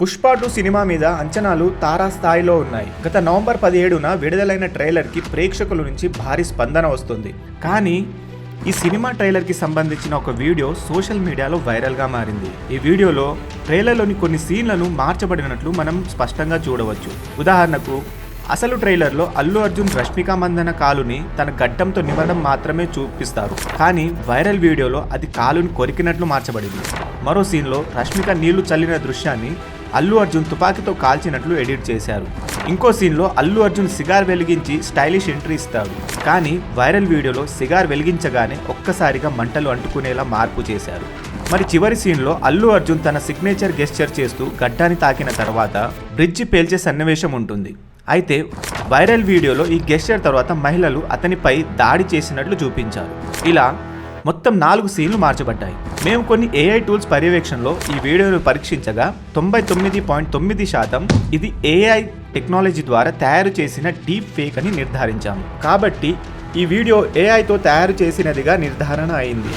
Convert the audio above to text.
Pushpa 2 cinema మీద అంచనాలు తారాస్థాయిలో ఉన్నాయి. గత నవంబర్ 17న విడుదలైన ట్రైలర్కి ప్రేక్షకుల నుంచి భారీ స్పందన వస్తుంది. కానీ ఈ సినిమా ట్రైలర్కి సంబంధించిన ఒక వీడియో సోషల్ మీడియాలో వైరల్గా మారింది. ఈ వీడియోలో ట్రైలర్లోని కొన్ని సీన్లను మార్చబడినట్లు మనం స్పష్టంగా చూడవచ్చు. ఉదాహరణకు అసలు ట్రైలర్లో అల్లు అర్జున్ రష్మిక మందన కాలుని తన గడ్డంతో నిమరడం మాత్రమే చూపిస్తారు. కానీ వైరల్ వీడియోలో అది కాలుని కొరికినట్లు మార్చబడింది. మరో సీన్లో రష్మిక నీళ్లు చల్లిన దృశ్యాన్ని అల్లు అర్జున్ తుపాకీతో కాల్చినట్లు ఎడిట్ చేశారు. ఇంకో సీన్లో అల్లు అర్జున్ సిగార్ వెలిగించి స్టైలిష్ ఎంట్రీ ఇస్తాడు. కానీ వైరల్ వీడియోలో సిగార్ వెలిగించగానే ఒక్కసారిగా మంటలు అంటుకునేలా మార్పు చేశారు. మరి చివరి సీన్లో అల్లు అర్జున్ తన సిగ్నేచర్ గెస్చర్ చేస్తూ గడ్డాన్ని తాకిన తర్వాత బ్రిడ్జి పేల్చే సన్నివేశం ఉంటుంది. అయితే వైరల్ వీడియోలో ఈ గెస్చర్ తర్వాత మహిళలు అతనిపై దాడి చేసినట్లు చూపించారు. ఇలా మొత్తం 4 సీన్లు మార్చబడ్డాయి. మేము కొన్ని AI టూల్స్ పర్యవేక్షణలో ఈ వీడియోను పరీక్షించగా 99.9% ఇది AI టెక్నాలజీ ద్వారా తయారు చేసిన డీప్ ఫేక్ అని నిర్ధారించాము. కాబట్టి ఈ వీడియో AIతో తయారు చేసినదిగా నిర్ధారణ అయింది.